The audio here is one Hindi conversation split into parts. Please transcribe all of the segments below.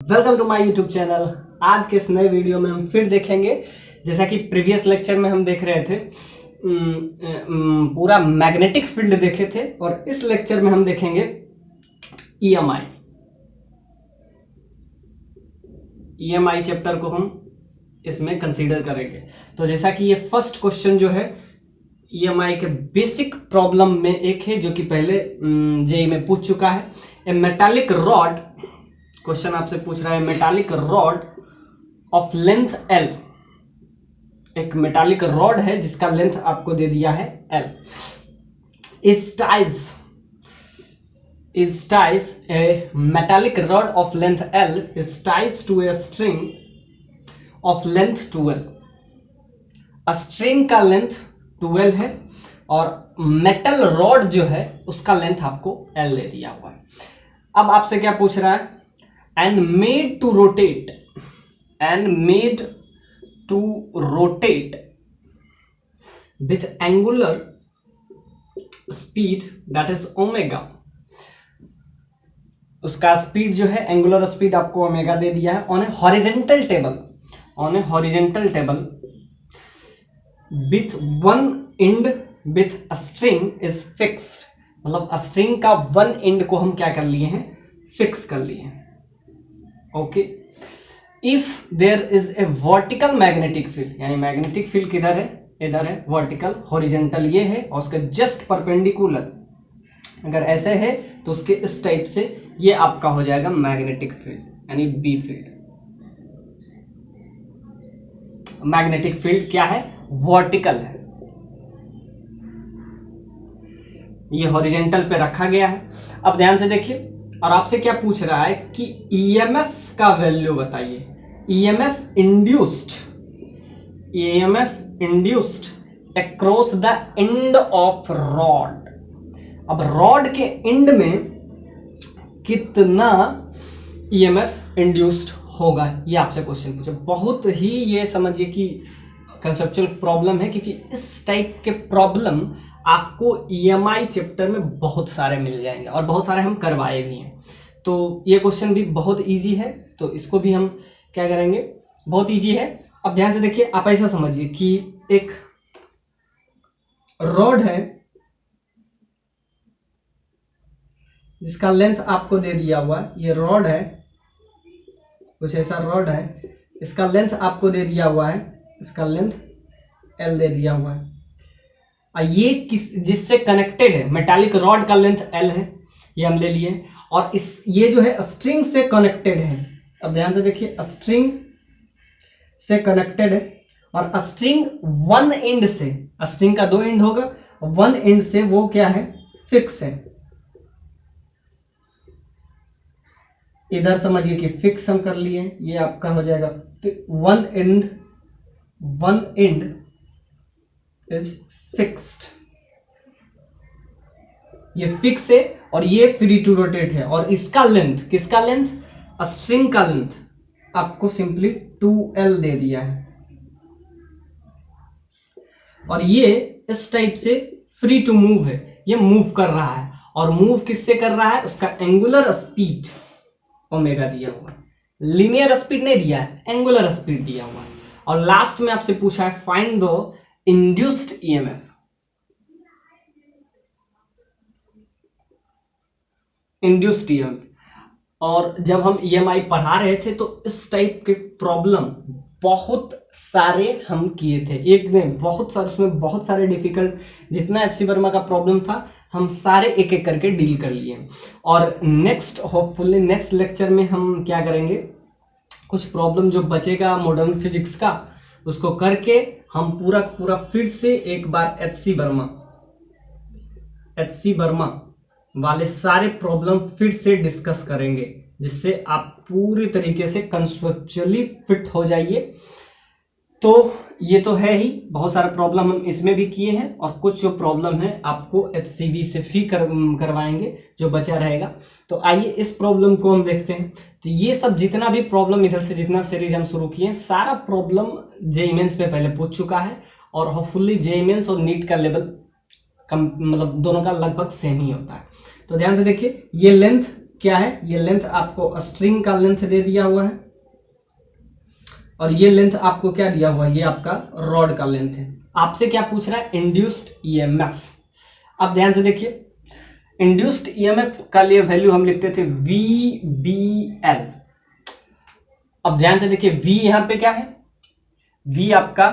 Welcome to my YouTube channel. आज के इस नए वीडियो में हम फिर देखेंगे, जैसा कि प्रीवियस लेक्चर में हम देख रहे थे पूरा मैग्नेटिक फील्ड देखे थे, और इस लेक्चर में हम देखेंगे ईएमआई। ईएमआई चैप्टर को हम इसमें कंसीडर करेंगे। तो जैसा कि ये फर्स्ट क्वेश्चन जो है ईएमआई के बेसिक प्रॉब्लम में एक है, जो कि पहले जेई में पूछ चुका है। ए मेटालिक रॉड, क्वेश्चन आपसे पूछ रहा है metallic rod of length L। एक मेटालिक रॉड है जिसका लेंथ आपको दे दिया है L। is ties a metallic rod of length L is ties to a string of length 12। String का लेंथ 12 है और मेटल रॉड जो है उसका लेंथ आपको L दे दिया हुआ है। अब आपसे क्या पूछ रहा है, and made to rotate with angular speed that is omega। उसका स्पीड जो है एंगुलर स्पीड आपको ओमेगा दे दिया है on A horizontal table with one end with a string is fixed। मतलब स्ट्रिंग का वन एंड को हम क्या कर लिए हैं, फिक्स कर लिए हैं। Okay, if there is a vertical magnetic field, यानी मैग्नेटिक फील्ड किधर है, इधर है, वर्टिकल हॉरिजेंटल ये है, और उसके जस्ट परपेंडिकुलर अगर ऐसे है तो उसके इस टाइप से ये आपका हो जाएगा मैग्नेटिक फील्ड, यानी बी फील्ड। मैग्नेटिक फील्ड क्या है, वर्टिकल है, ये हॉरिजेंटल पे रखा गया है। अब ध्यान से देखिए, और आपसे क्या पूछ रहा है कि ईएमएफ का वैल्यू बताइए। EMF induced across the end of rod. अब रॉड के एंड में कितना ईएमएफ इंड्यूस्ड होगा, ये आपसे क्वेश्चन पूछे। बहुत ही ये समझिए कि कंसेप्चुअल प्रॉब्लम है, क्योंकि इस टाइप के प्रॉब्लम आपको ईएमआई चैप्टर में बहुत सारे मिल जाएंगे और बहुत सारे हम करवाए भी हैं। तो ये क्वेश्चन भी बहुत इजी है, तो इसको भी हम क्या करेंगे, बहुत इजी है। अब ध्यान से देखिए, आप ऐसा समझिए कि एक रॉड है जिसका लेंथ आपको दे दिया हुआ है, ये रॉड है, कुछ ऐसा रॉड है, इसका लेंथ आपको दे दिया हुआ है, इसका लेंथ L दे दिया हुआ है। ये जिससे कनेक्टेड है, मेटालिक रॉड का लेंथ L है, ये हम ले लिए, और ये जो है स्ट्रिंग से कनेक्टेड है। अब ध्यान से देखिए, स्ट्रिंग से कनेक्टेड है, और स्ट्रिंग वन एंड से, स्ट्रिंग का दो एंड होगा, वन एंड से वो क्या है, फिक्स है। इधर समझिए कि फिक्स हम कर लिए, ये आपका हो जाएगा वन एंड इज फिक्स्ड, ये फिक्स है और ये फ्री टू रोटेट है, और इसका लेंथ, किसका लेंथ, स्ट्रिंग का लेंथ आपको सिंपली 2L दे दिया है, और ये इस टाइप से फ्री टू मूव है, ये मूव कर रहा है, और मूव किससे कर रहा है, उसका एंगुलर स्पीड ओमेगा दिया हुआ है, लीनियर स्पीड नहीं दिया है, एंगुलर स्पीड दिया हुआ है। और लास्ट में आपसे पूछा है find the induced EMF. Induced EMF, और जब हम ईएमआई पढ़ा रहे थे तो इस टाइप के प्रॉब्लम बहुत सारे हम किए थे, एक दिन बहुत सारे, उसमें बहुत सारे डिफिकल्ट, जितना एचसी वर्मा का प्रॉब्लम था हम सारे एक एक करके डील कर लिए। और नेक्स्ट, होपफुली नेक्स्ट लेक्चर में हम क्या करेंगे, कुछ प्रॉब्लम जो बचेगा मॉडर्न फिजिक्स का, उसको करके हम पूरा फिर से एक बार एचसी वर्मा वाले सारे प्रॉब्लम फिर से डिस्कस करेंगे, जिससे आप पूरी तरीके से कंसेप्चुअली फिट हो जाइए। तो ये तो है ही, बहुत सारे प्रॉब्लम हम इसमें भी किए हैं, और कुछ जो प्रॉब्लम है आपको एचसीवी से भी करवाएंगे जो बचा रहेगा। तो आइए इस प्रॉब्लम को हम देखते हैं। तो ये सब जितना भी प्रॉब्लम इधर से जितना सीरीज हम शुरू किए, सारा प्रॉब्लम जेईई मेंस में पहले पूछ चुका है, और होपफुली जेईई मेंस और नीट का लेवल मतलब दोनों का लगभग सेम ही होता है। तो ध्यान से देखिए, ये लेंथ क्या है, ये लेंथ आपको स्ट्रिंग का लेंथ दे दिया हुआ है और ये लेंथ आपको क्या दिया हुआ है, ये आपका रॉड का लेंथ है। आपसे क्या पूछ रहा है, इंड्यूस्ड ईएमएफ। अब ध्यान से देखिए, इंड्यूस्ड ईएमएफ का लिए वैल्यू हम लिखते थे VBL। अब ध्यान से देखिए, V यहां पे क्या है, V आपका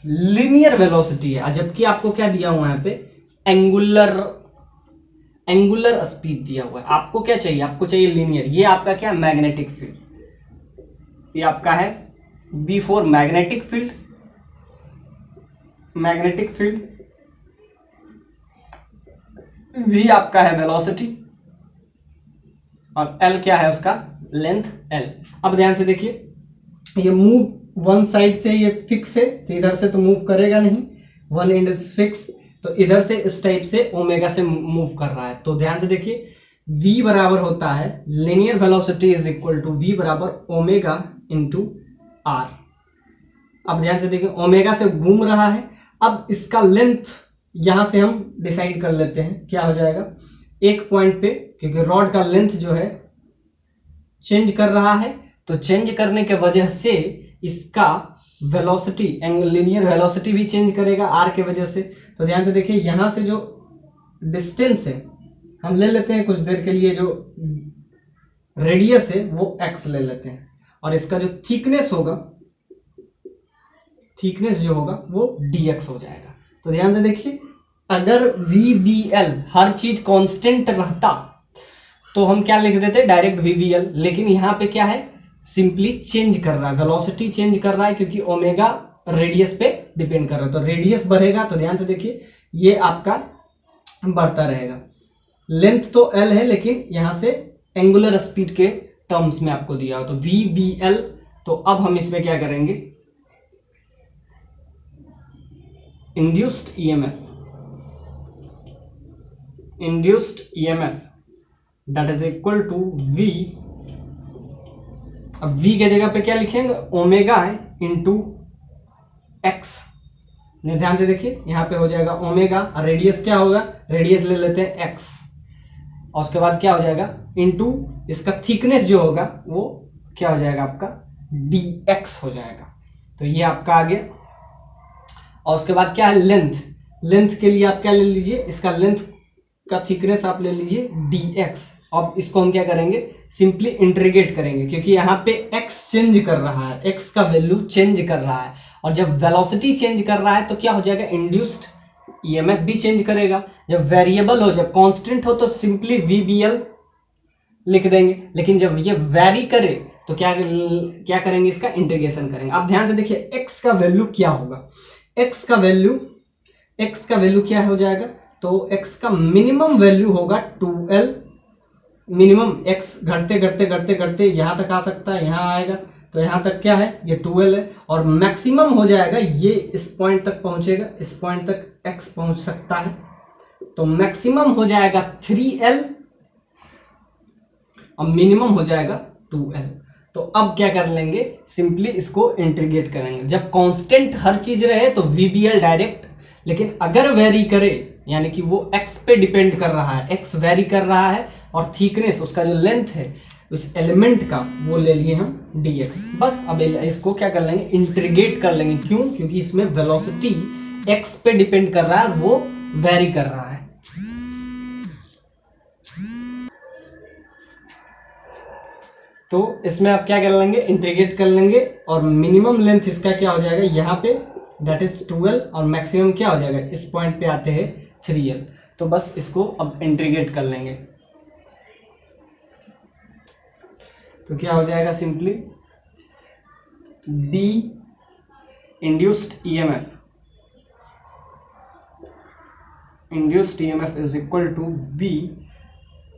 लिनियर वेलोसिटी है, जबकि आपको क्या दिया हुआ है यहाँ पे, एंगुलर स्पीड दिया हुआ है। आपको क्या चाहिए, आपको चाहिए लीनियर। ये आपका क्या, मैग्नेटिक फील्ड, ये आपका है B4 मैग्नेटिक फील्ड, V आपका है वेलोसिटी और L क्या है उसका लेंथ L। अब ध्यान से देखिए, ये मूव वन साइड से ये फिक्स है तो इधर से तो मूव करेगा नहीं, वन एंड इज फिक्स, तो इधर से इस टाइप से ओमेगा से मूव कर रहा है। तो ध्यान से देखिए, V बराबर होता है linear velocity is equal to V बराबर ओमेगा इंटू R। अब ध्यान से देखिए, ओमेगा से घूम रहा है। अब इसका लेंथ यहां से हम डिसाइड कर लेते हैं, क्या हो जाएगा, एक पॉइंट पे, क्योंकि रॉड का लेंथ जो है चेंज कर रहा है, तो चेंज करने के वजह से इसका वेलोसिटी, लीनियर वेलोसिटी भी चेंज करेगा आर के वजह से। तो ध्यान से देखिए, यहां से जो डिस्टेंस है हम ले लेते हैं कुछ देर के लिए, जो रेडियस है वो एक्स ले लेते हैं, और इसका जो थिकनेस होगा, थिकनेस जो होगा वो dx हो जाएगा। तो ध्यान से देखिए, अगर VBL हर चीज कांस्टेंट रहता तो हम क्या लिख देते, डायरेक्ट VBL, लेकिन यहाँ पे क्या है, सिंपली चेंज कर रहा है, वेलोसिटी चेंज कर रहा है, क्योंकि ओमेगा रेडियस पे डिपेंड कर रहा है। तो रेडियस बढ़ेगा तो ध्यान से देखिए, ये आपका बढ़ता रहेगा। लेंथ तो L है, लेकिन यहाँ से एंगुलर स्पीड के टर्म्स में आपको दिया हो, तो VBL। तो अब हम इसमें क्या करेंगे, induced EMF that is equal to V। अब V के जगह पे क्या लिखेंगे, ओमेगा है इंटू एक्स। ध्यान से देखिए, यहाँ पे हो जाएगा ओमेगा, रेडियस क्या होगा, रेडियस ले लेते हैं x, और उसके बाद क्या हो जाएगा इंटू इसका थिकनेस जो होगा वो क्या हो जाएगा, आपका dx हो जाएगा। तो ये आपका आ गया। और उसके बाद क्या है, लेंथ। लेंथ के लिए आप क्या ले लीजिए, इसका लेंथ का थिकनेस आप ले लीजिए dx। अब इसको हम क्या करेंगे, सिंपली इंटीग्रेट करेंगे, क्योंकि यहाँ पे x चेंज कर रहा है, x का वैल्यू चेंज कर रहा है, और जब वेलोसिटी चेंज कर रहा है तो क्या हो जाएगा, इंड्यूस्ड ईएमएफ भी चेंज करेगा। जब वेरिएबल हो, जब कांस्टेंट हो तो सिंपली VBL लिख देंगे, लेकिन जब ये वेरी करे तो क्या करेंगे, इसका इंटीग्रेशन करेंगे। अब ध्यान से देखिए, x का वैल्यू क्या होगा, x का वैल्यू क्या हो जाएगा, तो x का मिनिमम वैल्यू होगा 2L। मिनिमम x घटते घटते घटते घटते यहाँ तक आ सकता है, यहाँ आएगा, तो यहाँ तक क्या है, ये 2L है। और मैक्सिमम हो जाएगा, ये इस पॉइंट तक पहुंचेगा, इस पॉइंट तक x पहुंच सकता है, तो मैक्सिमम हो जाएगा 3L और मिनिमम हो जाएगा 2L। तो अब क्या कर लेंगे, सिंपली इसको इंटीग्रेट करेंगे। जब कांस्टेंट हर चीज रहे तो VBL डायरेक्ट, लेकिन अगर वेरी करे, यानी कि वो x पे डिपेंड कर रहा है, x वेरी कर रहा है, और थिकनेस उसका जो लेंथ है उस एलिमेंट का, वो ले लिए हम dx। बस अब इसको क्या कर लेंगे, इंटीग्रेट कर लेंगे। क्यों, क्योंकि इसमें वेलोसिटी x पे डिपेंड कर रहा है, वो वेरी कर रहा है। तो इसमें आप क्या कर लेंगे, इंटीग्रेट कर लेंगे, और मिनिमम लेंथ इसका क्या हो जाएगा, यहाँ पे दैट इज 2L, और मैक्सिमम क्या हो जाएगा, इस पॉइंट पे आते हैं 3L। तो बस इसको अब इंटीग्रेट कर लेंगे, तो क्या हो जाएगा, simply D induced EMF is equal to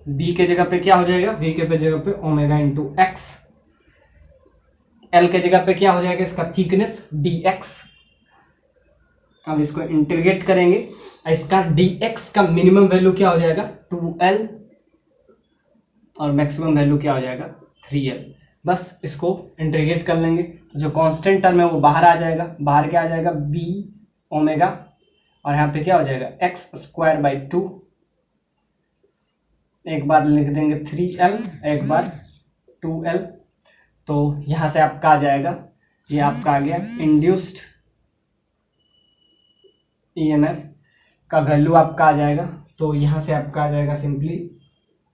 B के जगह पे क्या हो जाएगा, V के जगह पे ओमेगा इंटू एक्स, L के जगह पे क्या हो जाएगा, इसका थिकनेस dx। अब इसको इंटीग्रेट करेंगे, इसका dx का मिनिमम वैल्यू क्या हो जाएगा 2L, और मैक्सिमम वैल्यू क्या हो जाएगा 3L। बस इसको इंटीग्रेट कर लेंगे, तो जो कांस्टेंट टर्म है वो बाहर आ जाएगा, बाहर क्या आ जाएगा b ओमेगा, और यहाँ पे क्या हो जाएगा x² बाई 2 एक बार लिख देंगे 3L, एक बार 2L। तो यहाँ से आपका आ जाएगा, ये आपका आ गया इंड्यूस्ड ईएमएफ का वैल्यू आपका आ जाएगा। तो यहाँ से आपका आ जाएगा सिंपली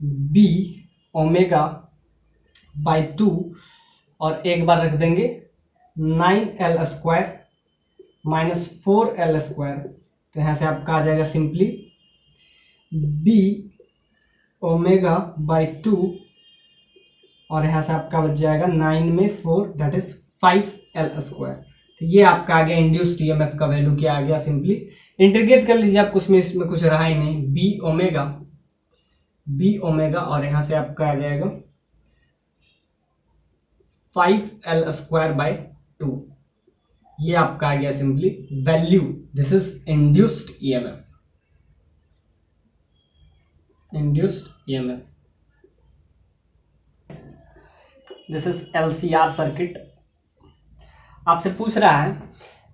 बी ओमेगा बाई 2 और एक बार रख देंगे 9L square minus 4L square. तो यहाँ से आपका आ जाएगा सिंपली बी ओमेगा बाई 2 और यहाँ से आपका बच जाएगा 9 में 4 दैट इज 5L स्क्वायर। तो ये आपका आ गया इंड्यूस्ड ईएमएफ का वैल्यू क्या आ गया, सिंपली इंटीग्रेट कर लीजिए आप, कुछ में इसमें कुछ रहा ही नहीं, बी ओमेगा और यहाँ से आपका आ जाएगा 5L स्क्वायर बाई 2। ये आपका आ गया simply value, this is induced EMF, induced EMF. This is LCR circuit. आपसे पूछ रहा है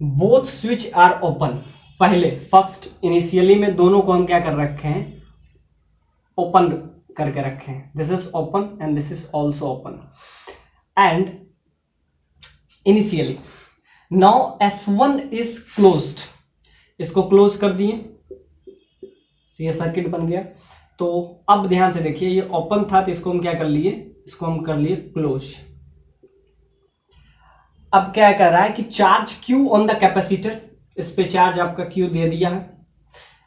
बोथ स्विच आर ओपन, पहले फर्स्ट इनिशियली में दोनों को हम क्या कर रखे हैं, ओपन करके रखे हैं। This is open and this is also open and initially now S1 is closed, इसको क्लोज कर दिए तो ये सर्किट बन गया। तो अब ध्यान से देखिए, ये ओपन था तो इसको हम क्या कर लिए, इसको हम कर लिए क्लोज। अब क्या कर रहा है कि charge Q on the capacitor, इस पे चार्ज आपका Q दे दिया है।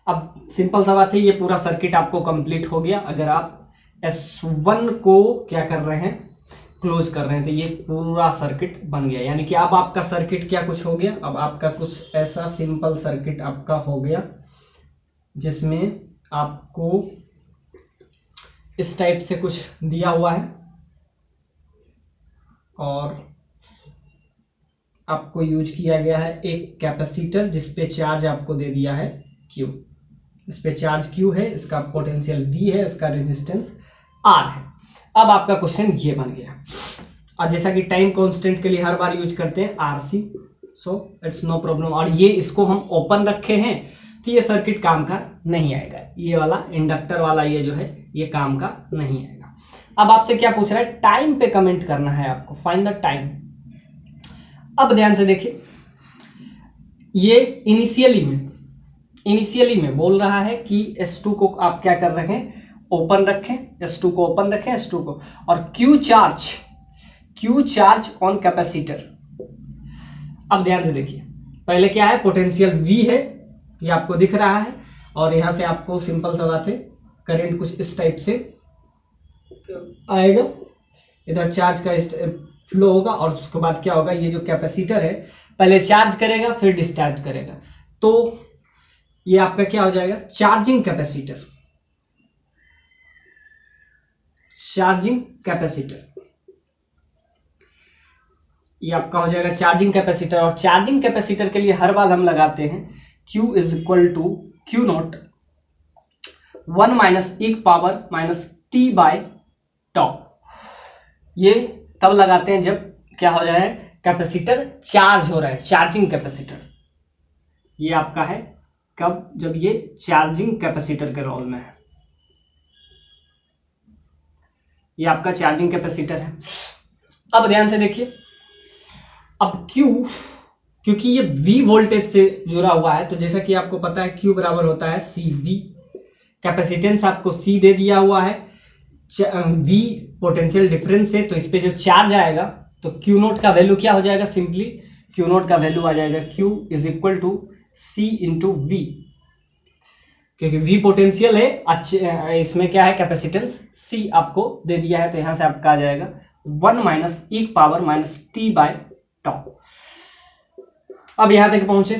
अब सिंपल सा बात है, ये पूरा सर्किट आपको कंप्लीट हो गया अगर आप S1 को क्या कर रहे हैं, क्लोज कर रहे हैं। तो ये पूरा सर्किट बन गया, यानी कि अब आपका सर्किट क्या कुछ हो गया, अब आपका कुछ ऐसा सिंपल सर्किट आपका हो गया जिसमें आपको इस टाइप से कुछ दिया हुआ है और आपको यूज किया गया है एक कैपेसिटर जिस पे चार्ज आपको दे दिया है Q, इस पे चार्ज Q है, इसका पोटेंशियल V है, इसका रेजिस्टेंस R है। अब आपका क्वेश्चन ये बन गया, और जैसा कि टाइम कांस्टेंट के लिए हर बार यूज करते हैं RC, so it's no problem. और ये इसको हम ओपन रखे हैं तो ये सर्किट काम का नहीं आएगा, ये वाला इंडक्टर वाला ये जो है ये काम का नहीं आएगा। अब आपसे क्या पूछ रहा है, टाइम पे कमेंट करना है आपको, फाइंड द टाइम। अब ध्यान से देखिए, ये इनिशियली में बोल रहा है कि S2 को आप क्या कर रहे हैं, ओपन रखें, S2 को ओपन रखें, S2 को, और Q चार्ज ऑन कैपेसिटर। अब ध्यान से देखिए, पहले क्या है, पोटेंशियल V है, ये आपको दिख रहा है, और यहां से आपको सिंपल सा बात है, करंट कुछ इस टाइप से आएगा, इधर चार्ज का फ्लो होगा, और उसके बाद क्या होगा, ये जो कैपेसिटर है पहले चार्ज करेगा फिर डिस्चार्ज करेगा। तो ये आपका क्या हो जाएगा, चार्जिंग कैपेसिटर, ये आपका हो जाएगा चार्जिंग कैपेसिटर। और चार्जिंग कैपेसिटर के लिए हर बार हम लगाते हैं Q is equal to Q naught 1 minus e power minus t by tau. ये तब लगाते हैं जब क्या हो जाए, कैपेसिटर चार्ज हो रहा है, चार्जिंग कैपेसिटर। ये आपका है कब, जब ये चार्जिंग कैपेसिटर के रोल में है, ये आपका चार्जिंग कैपेसिटर है। अब ध्यान से देखिए, अब Q, क्योंकि ये V वोल्टेज से जुड़ा हुआ है, तो जैसा कि आपको पता है Q बराबर होता है CV, कैपेसिटेंस आपको C दे दिया हुआ है, V पोटेंशियल डिफरेंस है, तो इस पे जो चार्ज आएगा तो Q नोट का वैल्यू क्या हो जाएगा, सिंपली Q नोट का वैल्यू आ जाएगा Q is equal to C into V, क्योंकि V पोटेंशियल है, इसमें क्या है, कैपेसिटेंस C आपको दे दिया है, तो यहां से आपका आ जाएगा 1 minus e power minus t by tau. अब यहां तक पहुंचे।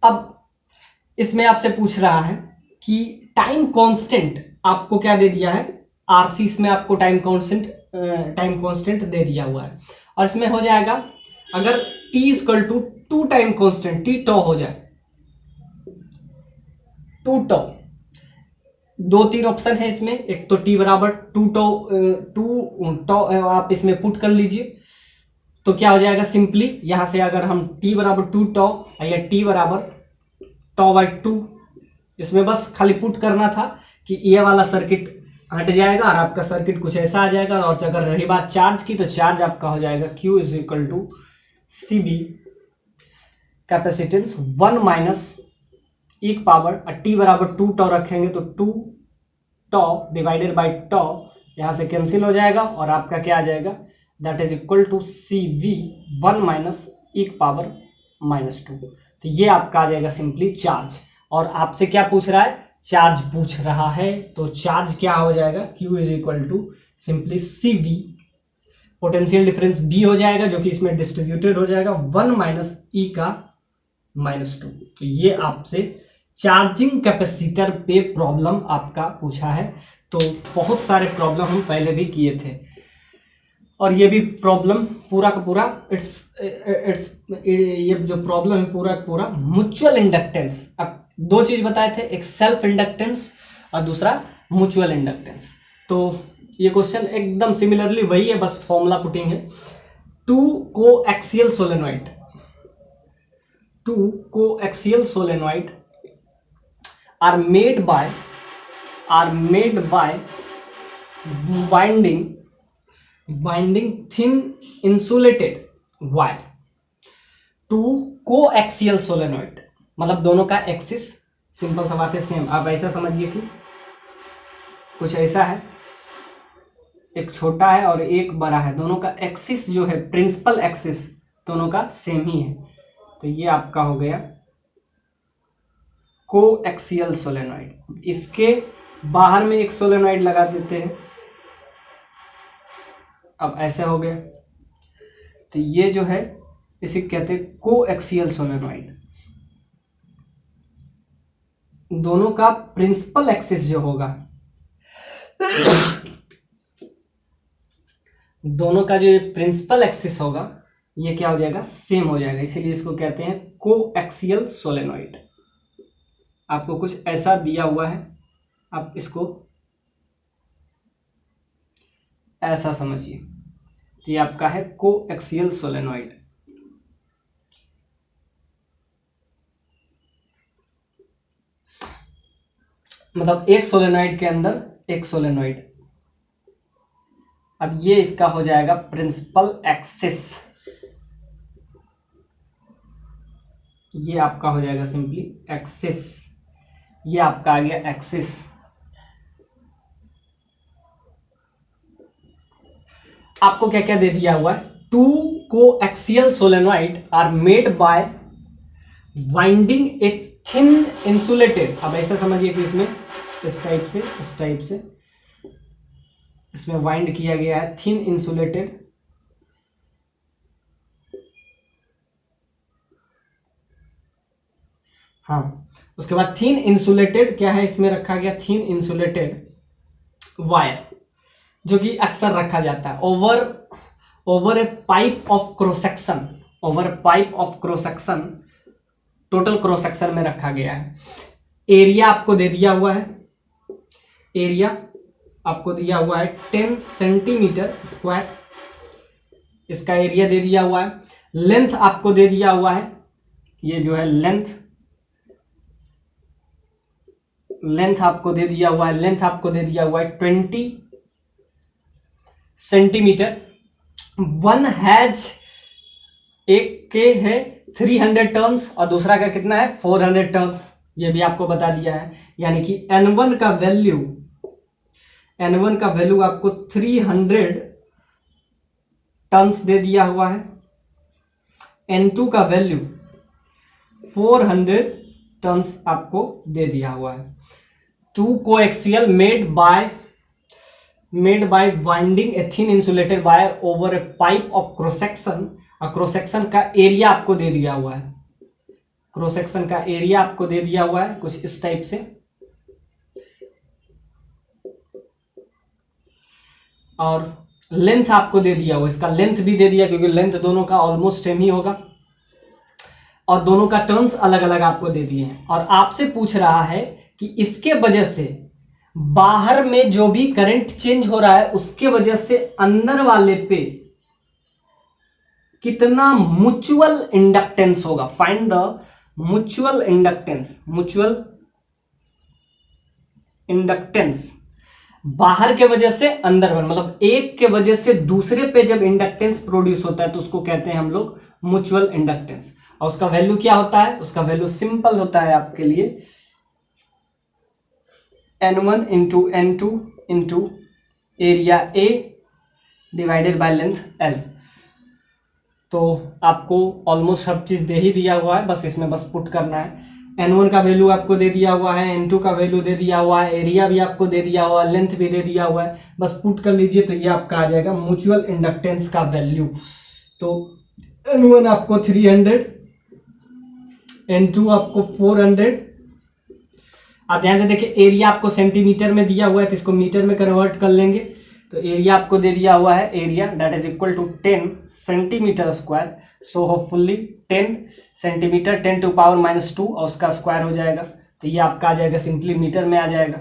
अब इसमें आपसे पूछ रहा है कि टाइम कांस्टेंट आपको क्या दे दिया है, RC, इसमें आपको टाइम कांस्टेंट दे दिया हुआ है, और इसमें हो जाएगा अगर t equal to 2 time constant t tau हो जाए, 2 टॉ, 2-3 ऑप्शन है इसमें, एक तो t बराबर 2 टॉ आप इसमें पुट कर लीजिए, तो क्या हो जाएगा, सिंपली यहां से अगर हम t बराबर 2 टॉ या t बराबर टॉ बाई 2, इसमें बस खाली पुट करना था कि ये वाला सर्किट हट जाएगा और आपका सर्किट कुछ ऐसा आ जाएगा। और अगर रही बात चार्ज की, तो चार्ज आपका हो जाएगा Q is equal to CB capacitance 1 minus e power, T बराबर 2 टॉ रखेंगे तो 2 टॉ डिवाइडेड बाई टॉ यहाँ से कैंसिल हो जाएगा और आपका क्या आ जाएगा, that is equal to CV 1 minus e power -2। तो ये आपका आ जाएगा सिंपली चार्ज। और आपसे क्या पूछ रहा है, चार्ज पूछ रहा है, तो चार्ज क्या हो जाएगा, Q is equal to simply CV, potential difference B हो जाएगा जो कि इसमें डिस्ट्रीब्यूटेड हो जाएगा 1 माइनस ई का -2। तो ये आपसे चार्जिंग कैपेसिटर पे प्रॉब्लम आपका पूछा है। तो बहुत सारे प्रॉब्लम हम पहले भी किए थे और ये भी प्रॉब्लम पूरा का पूरा ये जो प्रॉब्लम है पूरा का पूरा म्यूचुअल इंडक्टेंस। अब दो चीज बताए थे, एक सेल्फ इंडक्टेंस और दूसरा म्यूचुअल इंडक्टेंस। तो ये क्वेश्चन एकदम सिमिलरली वही है, बस फॉर्मूला पुटिंग है। Two coaxial solenoid are made by winding thin insulated wire to coaxial solenoid, मतलब दोनों का एक्सिस, सिंपल सा बात है, सेम। आप ऐसा समझिए कि कुछ ऐसा है, एक छोटा है और एक बड़ा है, दोनों का एक्सिस जो है, प्रिंसिपल एक्सिस दोनों का सेम ही है। तो ये आपका हो गया कोएक्सियल सोलेनॉइड। इसके बाहर में एक सोलेनॉइड लगा देते हैं, अब ऐसे हो गया। तो ये जो है इसे कहते हैं कोएक्सियल सोलेनॉइड। दोनों का प्रिंसिपल एक्सिस जो होगा, दोनों का जो प्रिंसिपल एक्सिस होगा, ये क्या हो जाएगा, सेम हो जाएगा, इसीलिए इसको कहते हैं कोएक्सियल सोलेनॉइड। आपको कुछ ऐसा दिया हुआ है, आप इसको ऐसा समझिए, तो ये आपका है कोएक्सियल सोलेनॉइड। मतलब एक सोलेनॉइड के अंदर एक सोलेनॉइड। अब ये इसका हो जाएगा प्रिंसिपल एक्सिस, ये आपका हो जाएगा सिंपली एक्सिस, ये आपका आ गया एक्सिस। आपको क्या क्या दे दिया हुआ है, two coaxial solenoid are made by winding a thin insulated. अब ऐसा समझिए कि इसमें इस टाइप से इसमें वाइंड किया गया है, थिन इंसुलेटेड हाँ। उसके बाद थिन इंसुलेटेड क्या है, इसमें रखा गया थिन इंसुलेटेड वायर, जो कि अक्सर रखा जाता है over a pipe of cross section, total cross section में रखा गया है। एरिया आपको दे दिया हुआ है, 10 सेंटीमीटर स्क्वायर, इसका एरिया दे दिया हुआ है। लेंथ आपको दे दिया हुआ है, ये जो है लेंथ आपको दे दिया हुआ है 20 सेंटीमीटर। वन हैज, एक के है 300 टर्न्स और दूसरा का कितना है 400 टर्न्स, ये भी आपको बता दिया है। यानी कि N1 का वैल्यू आपको 300 टर्न्स दे दिया हुआ है, N2 का वैल्यू 400 टर्न्स आपको दे दिया हुआ है। Two coaxial made by winding a thin insulated wire over a pipe of cross section, और क्रॉस सेक्शन का एरिया आपको दे दिया हुआ है, कुछ इस टाइप से। और लेंथ आपको दे दिया हुआ, इसका लेंथ भी दे दिया क्योंकि लेंथ दोनों का ऑलमोस्ट सेम ही होगा, और दोनों का टर्न्स अलग अलग आपको दे दिए हैं। और आपसे पूछ रहा है कि इसके वजह से बाहर में जो भी करंट चेंज हो रहा है उसके वजह से अंदर वाले पे कितना म्यूचुअल इंडक्टेंस होगा। Find the mutual inductance, inductance बाहर के वजह से अंदर बन, मतलब एक के वजह से दूसरे पे जब इंडक्टेंस प्रोड्यूस होता है तो उसको कहते हैं हम लोग म्यूचुअल इंडक्टेंस। और उसका वैल्यू क्या होता है, उसका वैल्यू सिंपल होता है आपके लिए N1 into N2 into area A divided by length L। तो आपको ऑलमोस्ट सब चीज दे ही दिया हुआ है, बस इसमें बस पुट करना है। N1 का वैल्यू आपको दे दिया हुआ है, N2 का वैल्यू दे दिया हुआ है, एरिया भी आपको दे दिया हुआ है, लेंथ भी दे दिया हुआ है, बस पुट कर लीजिए तो ये आपका आ जाएगा म्यूचुअल इंडक्टेंस का वैल्यू। तो N1 आपको 300, N2 आपको 400। आप ध्यान से देखिए एरिया आपको सेंटीमीटर में दिया हुआ है तो इसको मीटर में कन्वर्ट कर लेंगे। तो एरिया आपको दे दिया हुआ है, area that is equal to 10 centimetre square. So hopefully 10 centimetre 10 to power -2 और उसका स्क्वायर हो जाएगा। तो ये आपका आ जाएगा सिंपली मीटर में आ जाएगा।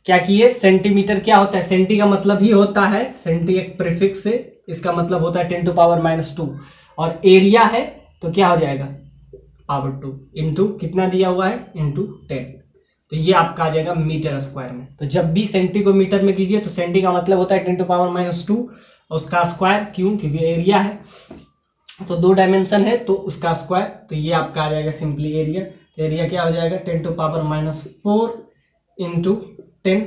क्या किए, सेंटीमीटर क्या होता है, सेंटी का मतलब ही होता है, सेंटी एक प्रीफिक्स है, इसका मतलब होता है 10 टू पावर -2 और एरिया है तो क्या हो जाएगा पावर 2 इंटू कितना दिया हुआ है इंटू 10। तो ये आपका आ जाएगा मीटर स्क्वायर में। तो जब भी सेंटी को मीटर में कीजिए तो सेंटी का मतलब होता है 10 टू पावर -2 और उसका स्क्वायर, क्यों, क्योंकि एरिया है तो 2 डायमेंशन है तो उसका स्क्वायर। तो ये आपका आ जाएगा सिंपली एरिया। तो एरिया क्या हो जाएगा 10 to power -4 into 10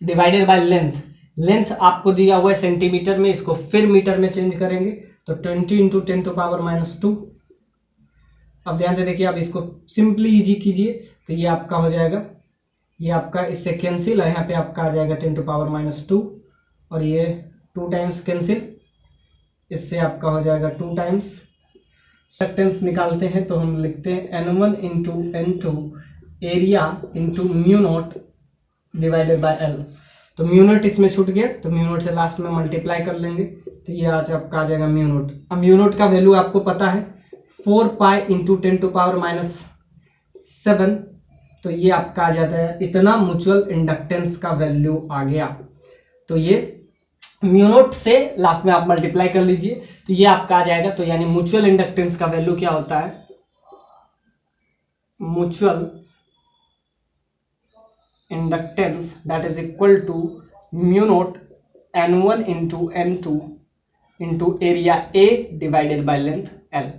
divided by length. Length आपको दिया हुआ है सेंटीमीटर में, इसको फिर मीटर में चेंज करेंगे तो 20 इंटू 10 टू पावर -2। अब ध्यान से देखिए, आप इसको सिंपली इजी कीजिए तो ये आपका हो जाएगा, ये आपका इससे कैंसिल है, यहाँ पे आपका आ जाएगा 10 टू पावर -2 और ये 2 टाइम्स कैंसिल, इससे आपका हो जाएगा 2 टाइम्स। इंडक्टेंस निकालते हैं तो हम लिखते हैं N1 into N2 area into mu naught divided by L। तो म्यू नॉट इसमें छूट गया तो म्यू नॉट से लास्ट में मल्टीप्लाई कर लेंगे तो ये आज आपका आ जाएगा म्यू नॉट। अब म्यू नॉट का वैल्यू आपको पता है 4 पाई इंटू 10 टू पावर -7। तो ये आपका आ जाता है इतना म्यूचुअल इंडक्टेंस का वैल्यू आ गया। तो ये म्यू नॉट से लास्ट में आप मल्टीप्लाई कर लीजिए तो ये आपका आ जाएगा। तो यानी म्यूचुअल इंडक्टेंस का वैल्यू क्या होता है, mutual inductance that is equal to mu naught N1 into N2 into area A divided by length L।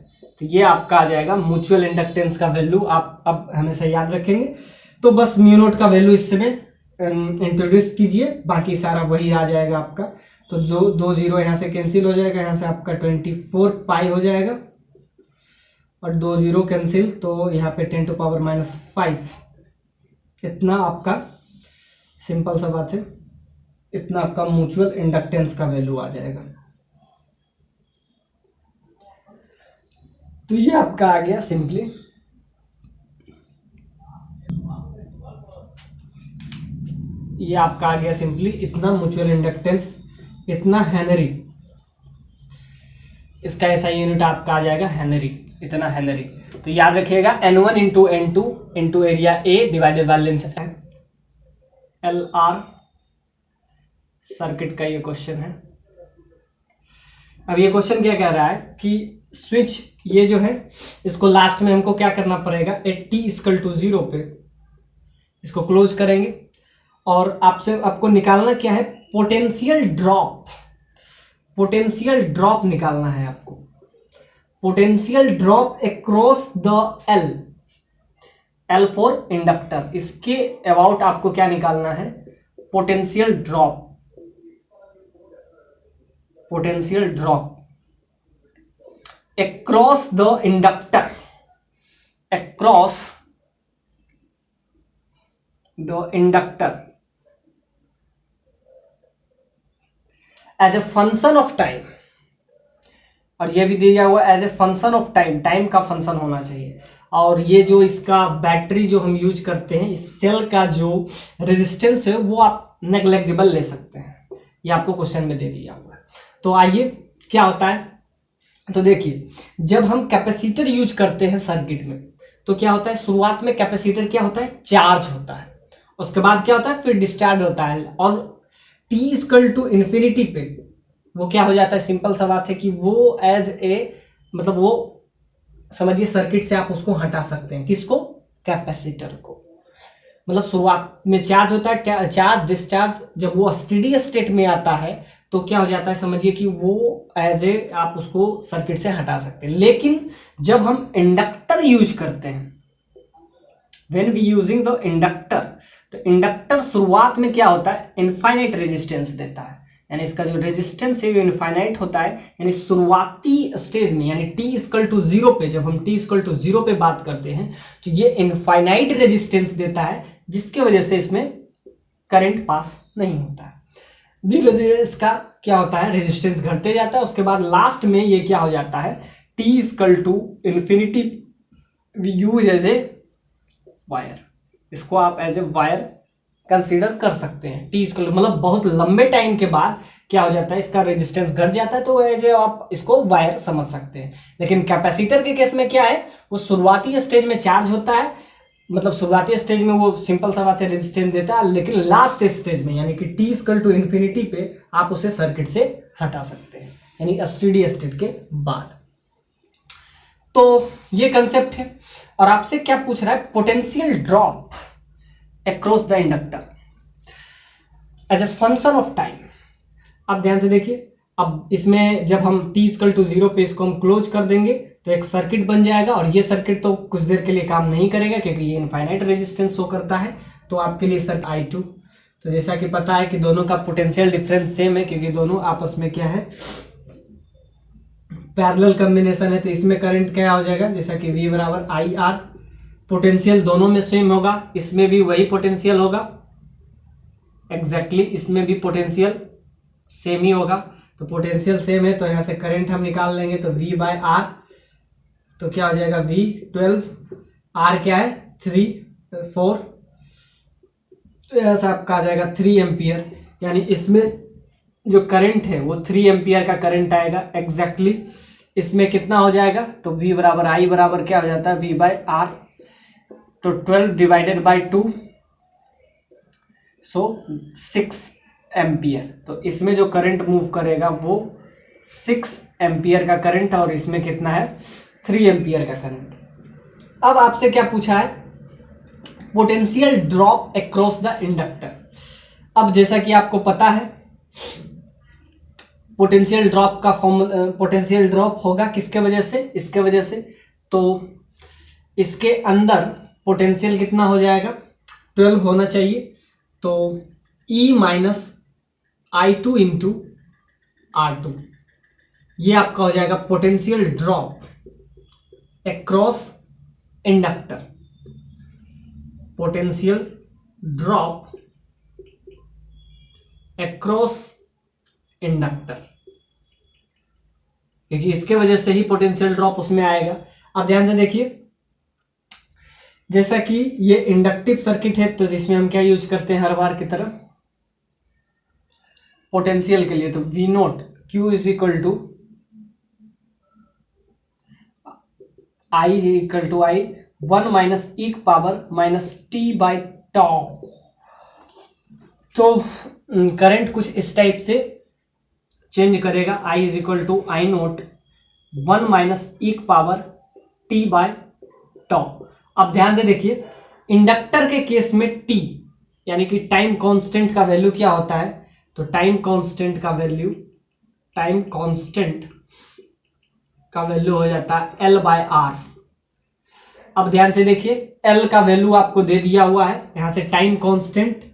तो ये आपका आ जाएगा म्यूचुअल इंडक्टेंस का वैल्यू। आप अब हमेशा याद रखेंगे तो बस म्यू नॉट का वैल्यू इसमें इंट्रोड्यूस कीजिए, बाकी सारा वही आ जाएगा आपका। तो जो 2 0 यहाँ से कैंसिल हो जाएगा, यहाँ से आपका 24 पाई हो जाएगा और 2 0 कैंसिल तो यहाँ पे 10 टू पावर -5। इतना आपका सिंपल सा बात है, इतना आपका म्यूचुअल इंडक्टेंस का वैल्यू आ जाएगा। तो ये आपका आ गया सिंपली, ये आपका आ गया सिंपली इतना म्यूचुअल इंडक्टेंस, इतना हेनरी, इसका ऐसा यूनिट आपका आ जाएगा हेनरी, इतना हेनरी। तो याद रखिएगा N1 into N2 into area A divided by length LR। Circuit का ये क्वेश्चन है। अब ये क्वेश्चन क्या कह रहा है कि स्विच ये जो है इसको लास्ट में हमको क्या करना पड़ेगा, एट t = 0 पे इसको क्लोज करेंगे और आपको निकालना क्या है, पोटेंशियल ड्रॉप। पोटेंशियल ड्रॉप निकालना है आपको, potential drop across the L for inductor. इसके अबाउट आपको क्या निकालना है, potential drop, potential drop across the inductor, across the inductor as a function of time। और ये भी दिया हुआ as a function of time, time का फंक्शन होना चाहिए। और ये जो इसका बैटरी जो हम यूज करते हैं, इस सेल का जो रेजिस्टेंस है वो आप नेग्लेक्जिबल ले सकते हैं, ये आपको क्वेश्चन में दे दिया हुआ है। तो आइए क्या होता है, तो देखिए जब हम कैपेसिटर यूज करते हैं सर्किट में तो क्या होता है, शुरुआत में कैपेसिटर क्या होता है, चार्ज होता है, उसके बाद क्या होता है, फिर डिस्चार्ज होता है और t = इन्फिनिटी पे वो क्या हो जाता है, सिंपल सा बात है कि वो एज ए मतलब वो समझिए सर्किट से आप उसको हटा सकते हैं, किसको, कैपेसिटर को। मतलब शुरुआत में चार्ज होता है, चार्ज डिस्चार्ज जब वो स्टेडी स्टेट में आता है तो क्या हो जाता है, समझिए कि वो एज ए आप उसको सर्किट से हटा सकते हैं। लेकिन जब हम इंडक्टर यूज करते हैं, when we using the inductor, तो इंडक्टर शुरुआत में क्या होता है, इनफाइनाइट रेजिस्टेंस देता है, यानी इसका जो रेजिस्टेंस है वो इनफाइनाइट होता है। यानी शुरुआती स्टेज में, यानी t इक्वल टू जीरो पे, जब हम t इक्वल टू जीरो पे बात करते हैं तो ये इनफाइनाइट रेजिस्टेंस देता है, जिसके वजह से इसमें करंट पास नहीं होता है। धीरे धीरे इसका क्या होता है, रेजिस्टेंस घटते जाता है। उसके बाद लास्ट में ये क्या हो जाता है, t equal to infinity we use as a wire, इसको आप एज ए वायर कंसीडर कर सकते हैं। टी इक्वल मतलब बहुत लंबे टाइम के बाद क्या हो जाता है, इसका रेजिस्टेंस घट जाता है, तो एज ए आप इसको वायर समझ सकते हैं। लेकिन कैपेसिटर के केस में क्या है, वो शुरुआती स्टेज में चार्ज होता है, मतलब शुरुआती स्टेज में वो सिंपल सा बात है रेजिस्टेंस देता है, लेकिन लास्ट स्टेज में यानी कि टी इक्वल टू इन्फिनिटी पे आप उसे सर्किट से हटा सकते हैं, यानी स्टेडी स्टेट के बाद। तो ये कंसेप्ट है। और आपसे क्या पूछ रहा है, potential drop across the inductor as a function of time. आप ध्यान से देखिए, अब इसमें जब हम t इक्वल टू जीरो पे इसको हम क्लोज कर देंगे तो एक सर्किट बन जाएगा, और ये सर्किट तो कुछ देर के लिए काम नहीं करेगा क्योंकि ये इनफाइनाइट रेजिस्टेंस शो करता है। तो आपके लिए सर I2, तो जैसा कि पता है कि दोनों का पोटेंशियल डिफरेंस सेम है क्योंकि दोनों आपस में क्या है, पैरेलल कॉम्बिनेशन है। तो इसमें करंट क्या हो जाएगा, जैसा कि V बराबर IR, पोटेंशियल दोनों में सेम होगा, इसमें भी वही पोटेंशियल होगा, एग्जैक्टली इसमें भी पोटेंशियल सेम ही होगा। तो पोटेंशियल सेम है तो यहाँ से करंट हम निकाल लेंगे, तो V बाय R, तो क्या हो जाएगा V12, R क्या है 4, तो यहाँ से आपका आ जाएगा 3 एम्पियर, यानी इसमें जो करंट है वो 3 एम्पियर का करंट आएगा एग्जैक्टली। इसमें कितना हो जाएगा, तो V बराबर I बराबर क्या हो जाता है V बाय R, तो 12 डिवाइडेड बाई 2, सो 6 एम्पियर। तो इसमें जो करंट मूव करेगा वो 6 एम्पियर का करंट, और इसमें कितना है 3 एम्पियर का करंट। अब आपसे क्या पूछा है, potential drop across the inductor. अब जैसा कि आपको पता है पोटेंशियल ड्रॉप का फॉर्मूला, पोटेंशियल ड्रॉप होगा किसके वजह से, इसके वजह से। तो इसके अंदर पोटेंशियल कितना हो जाएगा, 12 होना चाहिए, तो E minus I2 into R2, ये आपका हो जाएगा potential drop across inductor, potential drop across inductor, क्योंकि इसके वजह से ही पोटेंशियल ड्रॉप उसमें आएगा। अब ध्यान से देखिए, जैसा कि ये इंडक्टिव सर्किट है तो जिसमें हम क्या यूज करते हैं हर बार की तरह पोटेंशियल के लिए, तो V naught Q is equal to I equal to I 1 minus e power minus t by tau. तो करंट कुछ इस टाइप से चेंज करेगा, I is equal to I naught 1 minus e power t by tau. अब ध्यान से देखिए, इंडक्टर के केस में t यानी कि टाइम कांस्टेंट का वैल्यू क्या होता है, तो टाइम कांस्टेंट का वैल्यू हो जाता है L बाय R। अब ध्यान से देखिए, L का वैल्यू आपको दे दिया हुआ है, यहां से टाइम कांस्टेंट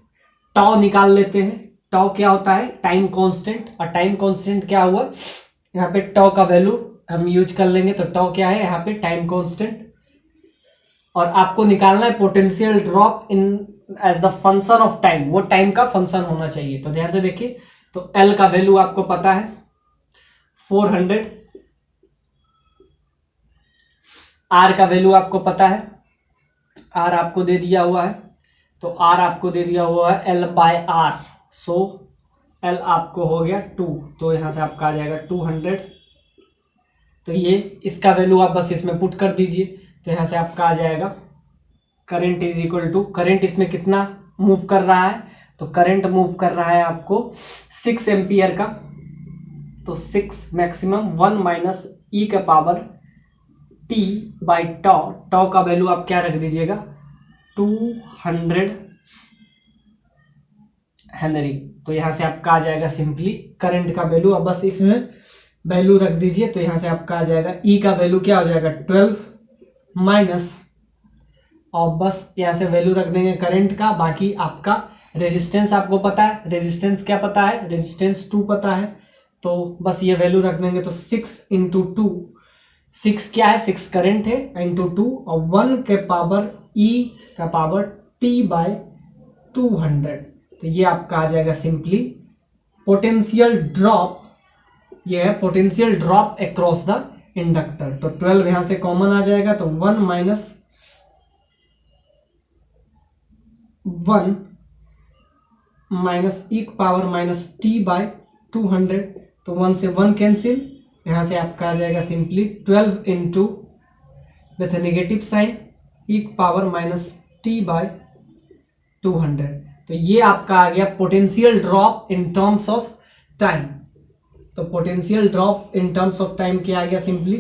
टॉ निकाल लेते हैं। टॉ क्या होता है, टाइम कांस्टेंट, और टाइम कांस्टेंट क्या हुआ, यहाँ पे टॉ का वैल्यू हम यूज कर लेंगे, तो टॉ क्या है यहाँ पे टाइम कांस्टेंट। और आपको निकालना है potential drop in as the function of time, वो टाइम का फंक्शन होना चाहिए। तो ध्यान से देखिए, तो L का वैल्यू आपको पता है 400, R का वैल्यू आपको पता है, R आपको दे दिया हुआ है, तो R आपको दे दिया हुआ है L बाय R, सो L आपको हो गया 2, तो यहां से आपका आ जाएगा 200। तो ये इसका वैल्यू आप बस इसमें पुट कर दीजिए, तो यहाँ से आपका आ जाएगा current is equal to, current इसमें कितना मूव कर रहा है, तो करंट मूव कर रहा है आपको 6 एम्पियर का, तो 6 मैक्सिमम 1 माइनस ई का power t by tau. Tau का वैल्यू आप क्या रख दीजिएगा 200 हेनरी। तो यहाँ से आपका आ जाएगा सिंपली करंट का वैल्यू। अब बस इसमें वैल्यू रख दीजिए, तो यहाँ से आपका आ जाएगा ई का वैल्यू क्या हो जाएगा 12 माइनस, और बस यहाँ से वैल्यू रख देंगे करंट का। बाकी आपका रेजिस्टेंस आपको पता है, रेजिस्टेंस क्या पता है, रेजिस्टेंस 2 पता है, तो बस ये वैल्यू रख देंगे। तो 6 इंटू 2, 6 क्या है, 6 करंट है, इंटू 2, और 1 के पावर ई का पावर टी बाय 200। तो ये आपका आ जाएगा सिंपली पोटेंशियल ड्रॉप। ये है potential drop across the inductor. तो 12 यहां से कॉमन आ जाएगा, तो 1 minus 1 minus e power minus t by 200। तो 1 से 1 कैंसिल, यहां से आपका आ जाएगा simply 12 into with negative sign e power minus t by 200। तो ये आपका आ गया potential drop in terms of time. तो potential drop in terms of time क्या आ गया सिंपली,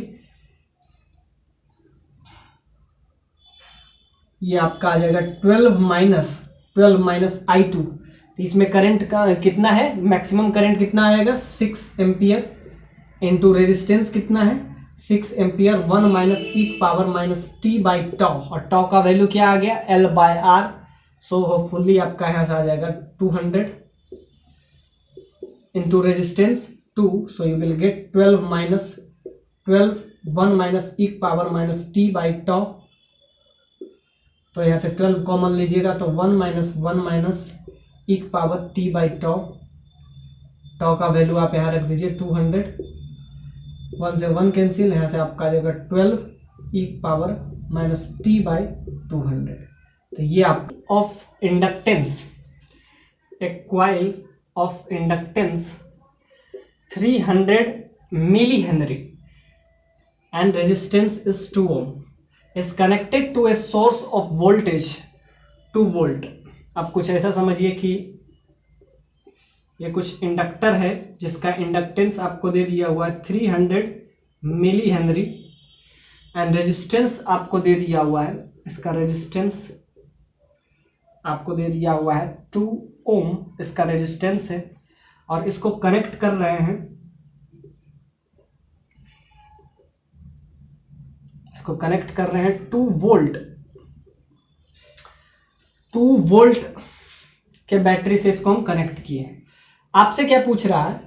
ये आपका आ जाएगा 12 माइनस I2। तो इसमें करंट का कितना है, मैक्सिमम करंट कितना आएगा 6 एम्पियर, इंटू रेजिस्टेंस कितना है 6 ampere, 1 minus e power minus t by tau, और टॉ का वैल्यू क्या आ गया L by R. So hopefully आपका यहाँ से आ जाएगा 200 into resistance 2, so you will get 12 1 minus e power minus t by tau. तो यहाँ से 12 कॉमन लीजिएगा, तो 1 minus e power t by tau. Tau का वैल्यू आप यहाँ रख दीजिए 200, 1 से 1 कैंसिल, यहाँ से आपका आ जाएगा 12 e power minus t by 200। तो ये आप of inductance, a coil of inductance 300 milli henry and resistance is 2 ohm is connected to a source of voltage 2 volt। अब कुछ ऐसा समझिए कि ये कुछ इंडक्टर है जिसका इंडक्टेंस आपको दे दिया हुआ है 300 मिली हेनरी, एंड रेजिस्टेंस आपको दे दिया हुआ है, इसका रेजिस्टेंस आपको दे दिया हुआ है 2 ओम इसका रेजिस्टेंस है, और इसको कनेक्ट कर रहे हैं, इसको कनेक्ट कर रहे हैं 2 वोल्ट के बैटरी से इसको हम कनेक्ट किए। आपसे क्या पूछ रहा है,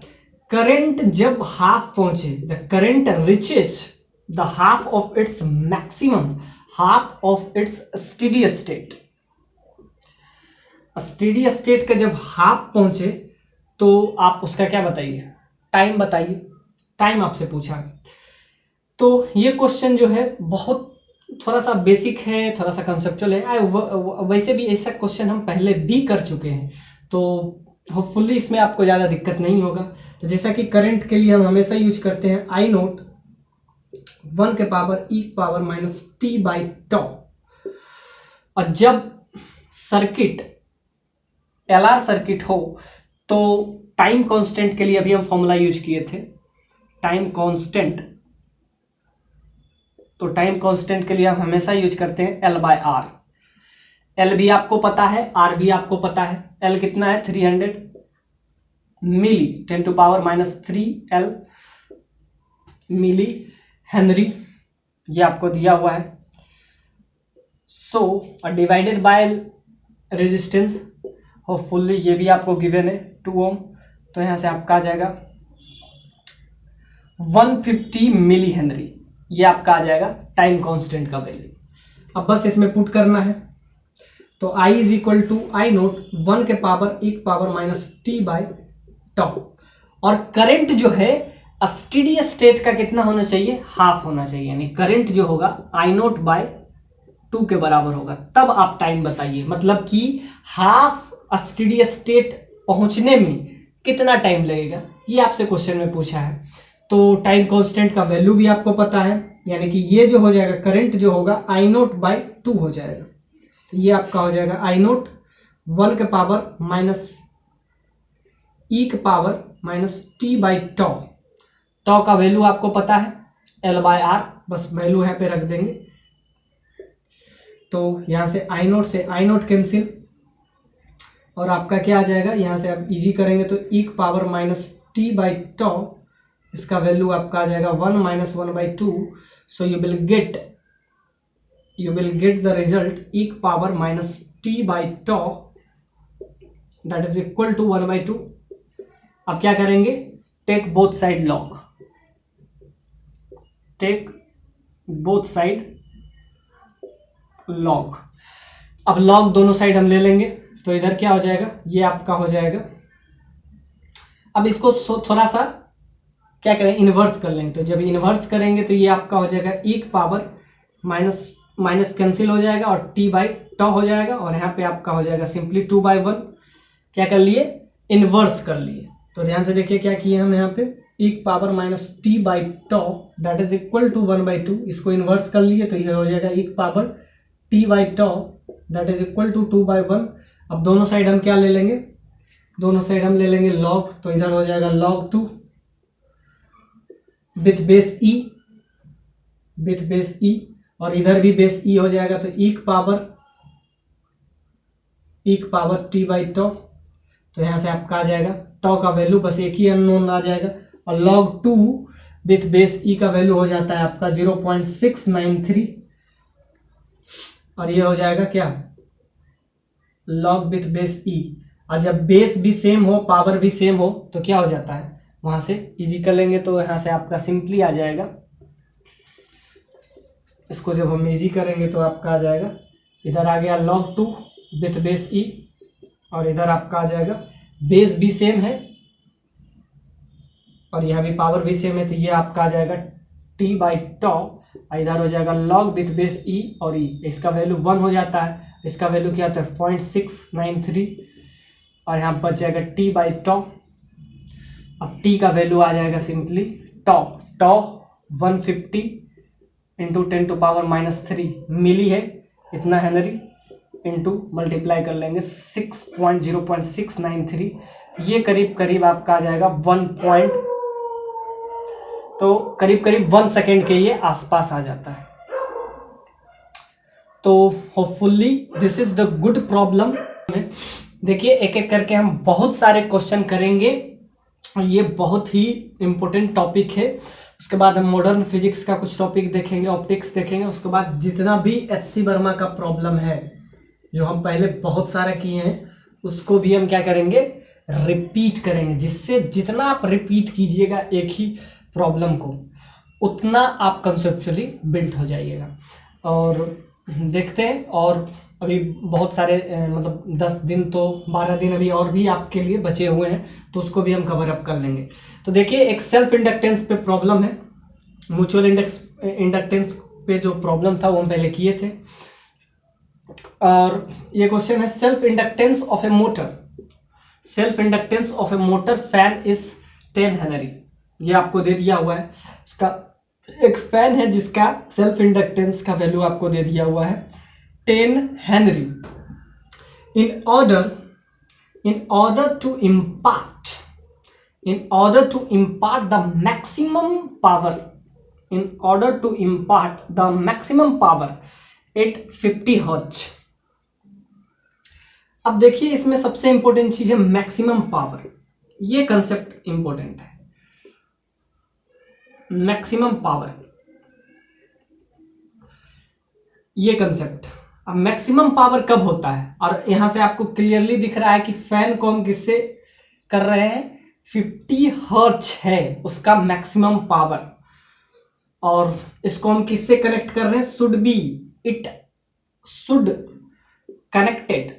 करंट जब हाफ पहुंचे, the current reaches the half of its maximum, half of its steady state. Steady state का जब हाफ पहुंचे तो आप उसका क्या बताइए, टाइम बताइए, टाइम आपसे पूछा। तो ये क्वेश्चन जो है बहुत थोड़ा सा बेसिक है, थोड़ा सा कंसेप्चुअल है। वैसे भी ऐसा क्वेश्चन हम पहले भी कर चुके हैं, तो होपफुली इसमें आपको ज़्यादा दिक्कत नहीं होगा। तो जैसा कि करंट के लिए हम हमेशा यूज करते हैं I नोट 1 के power e power minus t by tau, और जब सर्किट LR सर्किट हो तो टाइम कांस्टेंट के लिए अभी हम फॉर्मूला यूज किए थे, टाइम कांस्टेंट। तो टाइम कांस्टेंट के लिए हम हमेशा यूज करते हैं L बाय आर। L भी आपको पता है, R भी आपको पता है। L कितना है 300 milli 10 to power minus 3 L milli henry, ये आपको दिया हुआ है। So divided by resistance, hopefully ये भी आपको गिवन है 2 ओम। तो यहाँ से आपका आ जाएगा 150 मिली हेनरी, ये आपका आ जाएगा टाइम कांस्टेंट का वैल्यू। अब बस इसमें पुट करना है, तो I is equal to I naught 1 के power e power minus t by tau, और करंट जो है स्टेडी स्टेट का कितना होना चाहिए, हाफ होना चाहिए, यानी करंट जो होगा I नोट बाय 2 के बराबर होगा। तब आप टाइम बताइए, मतलब कि हाफ स्टेडी स्टेट पहुंचने में कितना टाइम लगेगा, ये आपसे क्वेश्चन में पूछा है। तो टाइम कांस्टेंट का वैल्यू भी आपको पता है, यानी कि ये जो हो जाएगा करंट जो होगा I नोट बाई 2 हो जाएगा। तो ये आपका हो जाएगा I नोट 1 के पावर माइनस ई के power minus t by tau. Tau का वैल्यू आपको पता है L बाय आर, बस वैल्यू यहाँ पे रख देंगे। तो यहाँ से I नोट कैंसिल, और आपका क्या आ जाएगा, यहाँ से आप इजी करेंगे तो e power minus t by tau, इसका वैल्यू आपका आ जाएगा 1 minus 1/2। So you will get the result e power minus t by tau that is equal to 1/2। अब क्या करेंगे, take both side log, take both side log. अब लॉग दोनों साइड हम ले लेंगे तो इधर क्या हो जाएगा, ये आपका हो जाएगा। अब इसको थोड़ा सा क्या करें, इन्वर्स कर लेंगे। तो जब इन्वर्स करेंगे तो ये आपका हो जाएगा e power minus minus cancel हो जाएगा और t बाई टॉ हो जाएगा, और यहाँ पे आपका हो जाएगा सिंपली 2/1। क्या कर लिए, इन्वर्स कर लिए। तो ध्यान से देखिए क्या किए हम यहाँ पे, e power minus t by tau that is equal to 1/2, इसको इन्वर्स कर लिए तो ये हो जाएगा e power t by tau that is equal to 2/1। अब दोनों साइड हम क्या ले लेंगे, दोनों साइड हम ले लेंगे लॉग, तो इधर हो जाएगा log 2 विथ बेस e, और इधर भी बेस e हो जाएगा तो e power t by tau. तो यहाँ से आपका आ जाएगा टॉ का वैल्यू बस एक ही अननोन आ जाएगा, और log 2 विथ बेस e का वैल्यू हो जाता है आपका 0.693, और ये हो जाएगा क्या, log विथ बेस e। और जब बेस भी सेम हो, पावर भी सेम हो, तो क्या हो जाता है, वहां से इजी कर लेंगे तो यहाँ से आपका सिंपली आ जाएगा। इसको जब हम इजी करेंगे तो आपका आ जाएगा, इधर आ गया log 2 विथ बेस e, और इधर आपका आ जाएगा बेस भी सेम है और यह भी पावर भी सेम है, तो ये आपका आ जाएगा t बाई टॉ, इधर हो जाएगा log विथ बेस e और e, इसका वैल्यू 1 हो जाता है, इसका वैल्यू क्या होता है 0.693, और यहाँ बच जाएगा t बाई टॉ। अब t का वैल्यू आ जाएगा सिंपली टॉ 150 इंटू 10⁻³ मिली है, इतना हेनरी, इंटू मल्टीप्लाई कर लेंगे 0.693, ये करीब करीब आपका आ जाएगा 1 सेकेंड के ये आसपास आ जाता है। तो hopefully this is the good problem. देखिए एक एक करके हम बहुत सारे क्वेश्चन करेंगे, ये बहुत ही इंपॉर्टेंट टॉपिक है। उसके बाद हम मॉडर्न फिजिक्स का कुछ टॉपिक देखेंगे, ऑप्टिक्स देखेंगे, उसके बाद जितना भी एच.सी. वर्मा का प्रॉब्लम है जो हम पहले बहुत सारे किए हैं उसको भी हम क्या करेंगे, रिपीट करेंगे, जिससे जितना आप रिपीट कीजिएगा एक ही प्रॉब्लम को उतना आप कंसेप्चुअली बिल्ट हो जाइएगा। और देखते हैं, और अभी बहुत सारे मतलब 10 दिन तो 12 दिन अभी और भी आपके लिए बचे हुए हैं, तो उसको भी हम कवर अप कर लेंगे। तो देखिए एक सेल्फ इंडक्टेंस पे प्रॉब्लम है, म्यूचुअल इंडक्टेंस पे जो प्रॉब्लम था वो हम पहले किए थे, और ये क्वेश्चन है self inductance of A motor fan is 10 Henry. ये आपको दे दिया हुआ है, उसका एक फैन है जिसका सेल्फ इंडक्टेंस का वैल्यू आपको दे दिया हुआ है 10 Henry. in order to impart the maximum power at 50 hertz. अब देखिए इसमें सबसे इंपॉर्टेंट चीज है मैक्सिमम पावर, ये कंसेप्ट इंपॉर्टेंट है, मैक्सिमम पावर ये कंसेप्ट। अब मैक्सिमम पावर कब होता है, और यहां से आपको क्लियरली दिख रहा है कि फैन को हम किससे कर रहे हैं, 50 हर्ट्ज है उसका मैक्सिमम पावर, और इसको हम किससे कनेक्ट कर रहे हैं, it should connected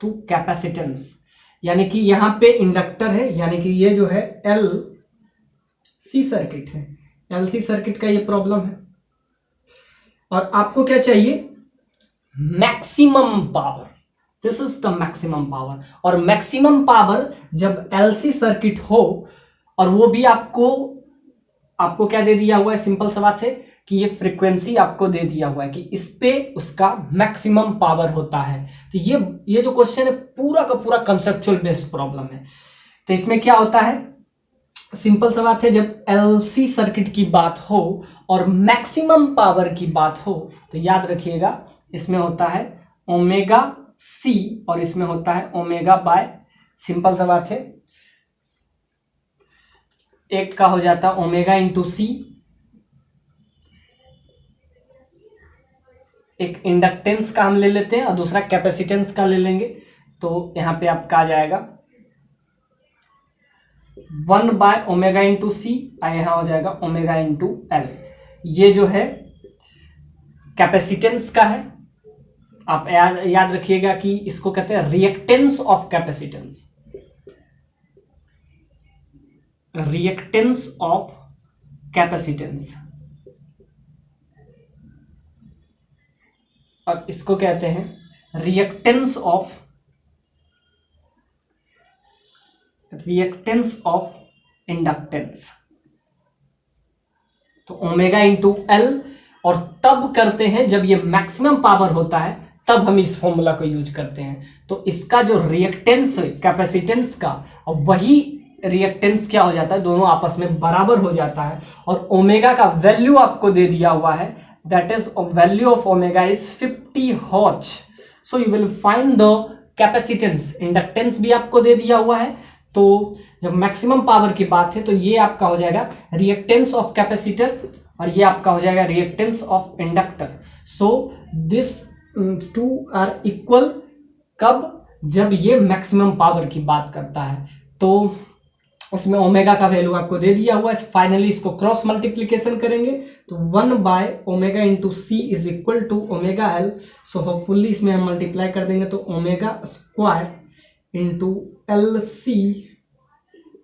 to capacitance, यानी कि यहां पे इंडक्टर है, यानी कि ये जो है एलसी सर्किट है, एलसी सर्किट का ये प्रॉब्लम है। और आपको क्या चाहिए, maximum power, this is the maximum power. और मैक्सिमम पावर जब एलसी सर्किट हो, और वो भी आपको क्या दे दिया हुआ है, सिंपल सा बात है कि ये फ्रीक्वेंसी आपको दे दिया हुआ है कि इस पे उसका मैक्सिमम पावर होता है। तो ये जो क्वेश्चन है पूरा का पूरा कंसेप्चुअल बेस्ड प्रॉब्लम है। तो इसमें क्या होता है, सिंपल सा बात है, जब एलसी सर्किट की बात हो और मैक्सिमम पावर की बात हो तो याद रखिएगा इसमें होता है ओमेगा सी और इसमें होता है ओमेगा बाय, सिंपल सा बात है, एक का हो जाता है ओमेगा इंटू सी, एक इंडक्टेंस का हम ले लेते हैं और दूसरा कैपेसिटेंस का ले लेंगे। तो यहाँ पे आपका आ जाएगा 1 बाय ओमेगा इंटू सी, यहाँ हो जाएगा ओमेगा इंटू एल। ये जो है कैपेसिटेंस का है, आप याद रखिएगा कि इसको कहते हैं reactance of capacitance, reactance of capacitance, और इसको कहते हैं रिएक्टेंस ऑफ इंडक्टेंस। तो ओमेगा इंटू एल, और तब करते हैं जब ये मैक्सिमम पावर होता है, तब हम इस फॉर्मूला को यूज करते हैं। तो इसका जो रिएक्टेंस है कैपेसिटेंस का, और वही रिएक्टेंस क्या हो जाता है, दोनों आपस में बराबर हो जाता है। और ओमेगा का वैल्यू आपको दे दिया हुआ है, that is value of omega is 50 hertz. So you will find the capacitance, inductance भी आपको दे दिया हुआ है। तो जब मैक्सिमम पावर की बात है तो ये आपका हो जाएगा रिएक्टेंस ऑफ कैपेसिटर, और ये आपका हो जाएगा reactance of inductor. So this two are equal, कब, जब ये मैक्सिमम पावर की बात करता है। तो इसमें ओमेगा का वैल्यू आपको दे दिया हुआ है। फाइनली इसको क्रॉस मल्टीप्लीकेशन करेंगे तो 1 by omega into C is equal to omega L. So hopefully इसमें हम मल्टीप्लाई कर देंगे तो omega square into L C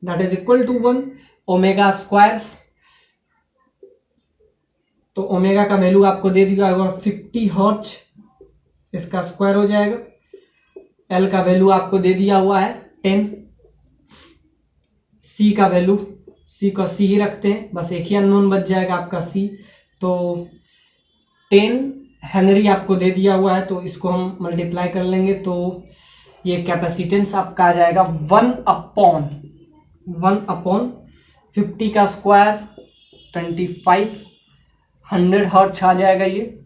that is equal to 1 omega square. तो ओमेगा का वैल्यू आपको दे दिया होगा 50 हर्ट्ज, इसका स्क्वायर हो जाएगा। एल का वैल्यू आपको दे दिया हुआ है 10, सी का वैल्यू, सी को सी ही रखते हैं, बस एक ही अननोन बच जाएगा आपका सी। तो 10 हेनरी आपको दे दिया हुआ है, तो इसको हम मल्टीप्लाई कर लेंगे तो ये कैपेसिटेंस आपका आ जाएगा 1 अपॉन 50 का स्क्वायर 25, 100 हर्ट्ज आ जाएगा ये।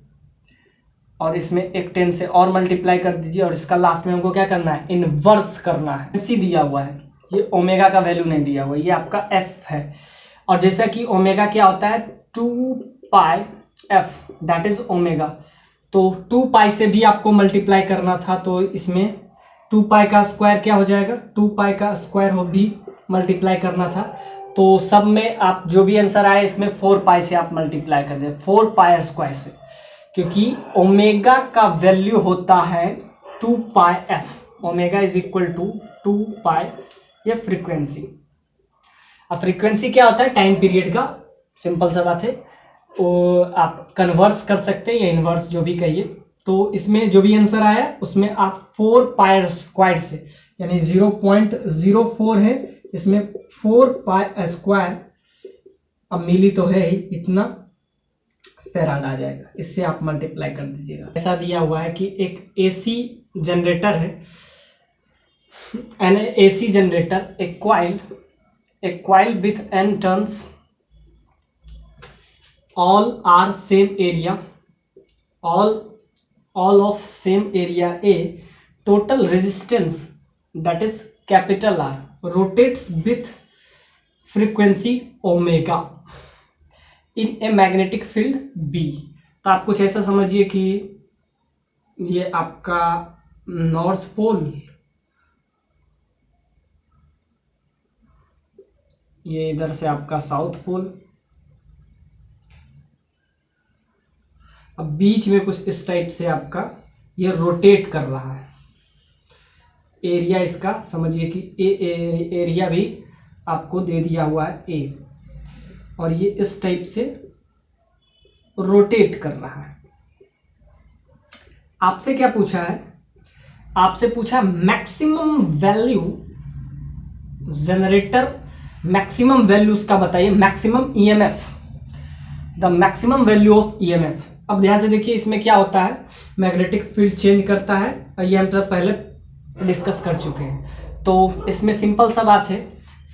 और इसमें एक 10 से और मल्टीप्लाई कर दीजिए, और इसका लास्ट में हमको क्या करना है, इनवर्स करना है। सी दिया हुआ है, ये ओमेगा का वैल्यू नहीं दिया हुआ, ये आपका एफ है। और जैसा कि ओमेगा क्या होता है 2 pi F that is omega, तो 2 पाई से भी आपको मल्टीप्लाई करना था, तो इसमें 2 पाई का स्क्वायर क्या हो जाएगा, 2 पाई का स्क्वायर हो भी मल्टीप्लाई करना था। तो सब में आप जो भी आंसर आए इसमें 4 पाई से आप मल्टीप्लाई कर दें, 4 पाई स्क्वायर से, क्योंकि ओमेगा का वैल्यू होता है 2 pi f. Omega is equal to 2 pi, ये फ्रीक्वेंसी। अब फ्रीक्वेंसी क्या होता है, टाइम पीरियड का, सिंपल सा बात है, वो आप कन्वर्स कर सकते हैं या इनवर्स जो भी कहिए। तो इसमें जो भी आंसर आया उसमें आप 4 पाई स्क्वायर से, यानी 0.04 है, इसमें 4 पाई स्क्वायर, अब मिली तो है ही, इतना फैराड आ जाएगा, इससे आप मल्टीप्लाई कर दीजिएगा। ऐसा दिया हुआ है कि एक एसी जनरेटर है, an AC generator, a coil with n turns, all are same area, all of same area A, total resistance that is capital R, rotates with frequency omega in a magnetic field B। तो आप कुछ ऐसा समझिए कि ये आपका नॉर्थ पोल, ये इधर से आपका साउथ पोल, अब बीच में कुछ इस टाइप से आपका ये रोटेट कर रहा है। एरिया इसका समझिए कि एरिया भी आपको दे दिया हुआ है ए, और ये इस टाइप से रोटेट कर रहा है। आपसे क्या पूछा है, आपसे पूछा maximum value generator, maximum value उसका बताइए, maximum EMF, the maximum value of EMF. अब ध्यान से देखिए इसमें क्या होता है, मैग्नेटिक फील्ड चेंज करता है, और ये हम तो पहले डिस्कस कर चुके हैं। तो इसमें सिंपल सा बात है,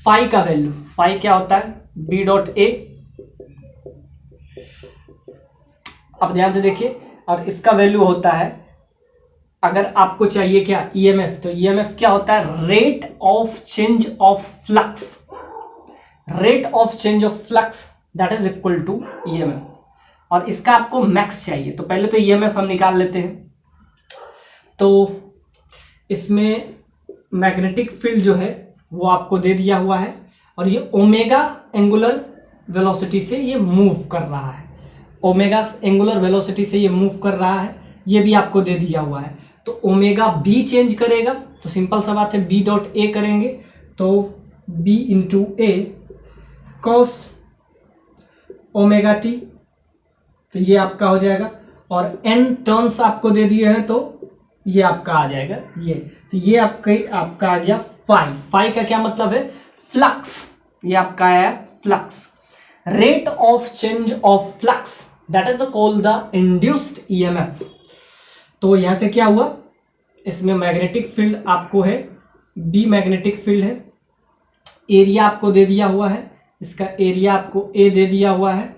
फाई का वैल्यू, फाई क्या होता है बी डॉट ए। अब ध्यान से देखिए, और इसका वैल्यू होता है अगर आपको चाहिए क्या ईएमएफ, तो ईएमएफ क्या होता है, rate of change of flux, rate of change of flux that is equal to EMF, और इसका आपको मैक्स चाहिए। तो पहले तो ईएमएफ हम निकाल लेते हैं। तो इसमें मैग्नेटिक फील्ड जो है वो आपको दे दिया हुआ है, और ये ओमेगा एंगुलर वेलोसिटी से ये मूव कर रहा है, ओमेगा एंगुलर वेलोसिटी से ये मूव कर रहा है, ये भी आपको दे दिया हुआ है। तो ओमेगा बी चेंज करेगा, तो सिंपल सा बात है, बी डॉट ए करेंगे तो बी इंटू ए कॉस ओमेगा टी, तो ये आपका हो जाएगा, और एन टर्न्स आपको दे दिए हैं तो ये आपका आ जाएगा ये, तो ये आपका आ गया फाई। फाई का क्या मतलब है, फ्लक्स, ये आपका है flux, rate of change of flux that is called the induced EMF. तो यहां से क्या हुआ, इसमें मैग्नेटिक फील्ड आपको है बी, मैग्नेटिक फील्ड है, एरिया आपको दे दिया हुआ है, इसका एरिया आपको ए दे दिया हुआ है,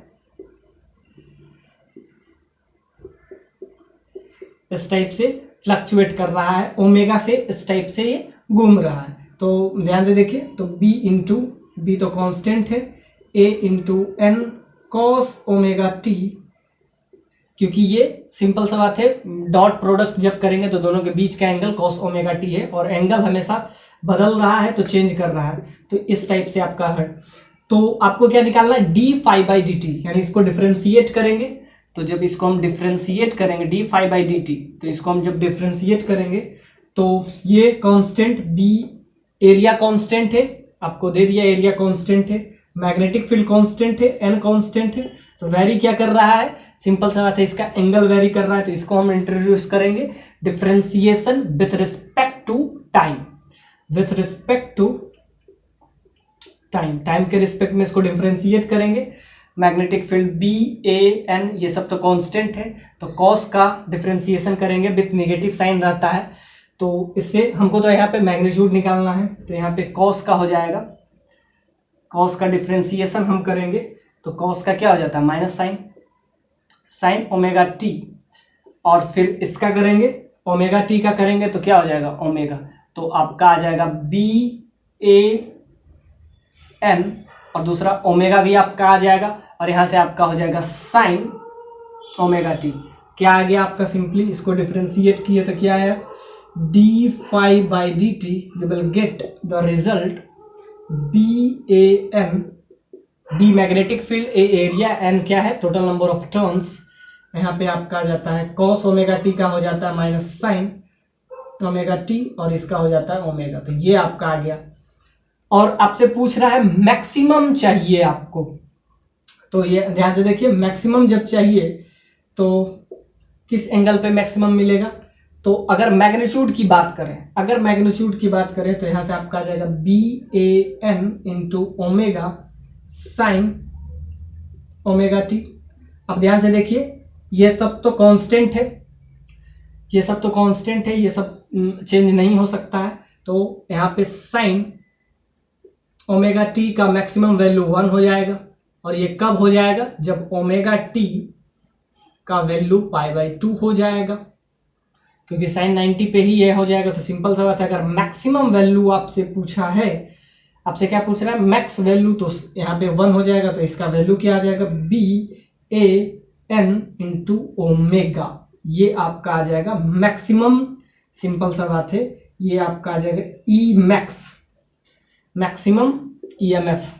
इस टाइप से फ्लक्चुएट कर रहा है, ओमेगा से इस टाइप से ये घूम रहा है। तो ध्यान से देखिए, तो बी इंटू बी तो कांस्टेंट है, A into n cos omega t, क्योंकि ये सिंपल सा बात है, डॉट प्रोडक्ट जब करेंगे तो दोनों के बीच का एंगल कॉस ओमेगा टी है, और एंगल हमेशा बदल रहा है तो चेंज कर रहा है, तो इस टाइप से आपका है। तो आपको क्या निकालना है, d phi by d t, यानी इसको डिफ्रेंशिएट करेंगे, तो जब इसको हम डिफ्रेंशिएट करेंगे d phi by d t, तो इसको हम जब डिफ्रेंशिएट करेंगे तो ये कांस्टेंट बी, एरिया कांस्टेंट है, आपको दे दिया एरिया कांस्टेंट है, मैग्नेटिक फील्ड कांस्टेंट है, एन कांस्टेंट है, तो वेरी क्या कर रहा है, सिंपल सा बात है, इसका एंगल वेरी कर रहा है, तो इसको हम इंट्रोड्यूस करेंगे differentiation with respect to time, with respect to time, time के रिस्पेक्ट में इसको डिफरेंशिएट करेंगे। Magnetic field B, A, N ये सब तो कांस्टेंट है, तो कॉस का डिफरेंशिएशन करेंगे विथ नेगेटिव साइन रहता है, तो इससे हमको तो यहाँ पे मैग्नीट्यूड निकालना है, तो यहाँ पे कॉस का हो जाएगा, कॉस का डिफरेंशिएशन हम करेंगे तो कॉस का क्या हो जाता है, minus sine, sine omega t, और फिर इसका करेंगे ओमेगा टी का करेंगे तो क्या हो जाएगा ओमेगा, तो आपका आ जाएगा बी ए एन, और दूसरा ओमेगा भी आपका आ जाएगा, और यहाँ से आपका हो जाएगा साइन ओमेगा टी। क्या आ गया आपका, सिंपली इसको डिफरेंशिएट किए तो क्या आया, d phi by d t, you will get the result B A N, B magnetic field, A area, N क्या है टोटल नंबर ऑफ टर्न्स, यहाँ पे आपका आ जाता है कॉस ओमेगा टी का हो जाता है माइनस साइन ओमेगा टी, और इसका हो जाता है ओमेगा, तो ये आपका आ गया। और आपसे पूछ रहा है मैक्सिमम चाहिए आपको, तो ये ध्यान से देखिए, मैक्सिमम जब चाहिए तो किस एंगल पे मैक्सिमम मिलेगा, तो अगर मैग्नीट्यूड की बात करें, अगर मैग्नीट्यूड की बात करें तो यहाँ से आपका आ जाएगा B A n into omega sine omega t. अब ध्यान से देखिए, ये सब तो कांस्टेंट है, ये सब तो कांस्टेंट है, ये सब चेंज नहीं हो सकता है, तो यहाँ पे साइन ओमेगा टी का मैक्सिमम वैल्यू 1 हो जाएगा, और ये कब हो जाएगा, जब ओमेगा टी का वैल्यू पाई बाई 2 हो जाएगा, क्योंकि साइन 90 पे ही ये हो जाएगा। तो सिंपल सा बात है, अगर मैक्सिमम वैल्यू आपसे पूछा है, आपसे क्या पूछ रहा है, मैक्स वैल्यू, तो यहाँ पे 1 हो जाएगा, तो इसका वैल्यू क्या आ जाएगा, B A n into omega, ये आपका आ जाएगा मैक्सिमम, सिंपल सा बात है, ये आपका आ जाएगा ई मैक्स, मैक्सिमम ईएमएफ।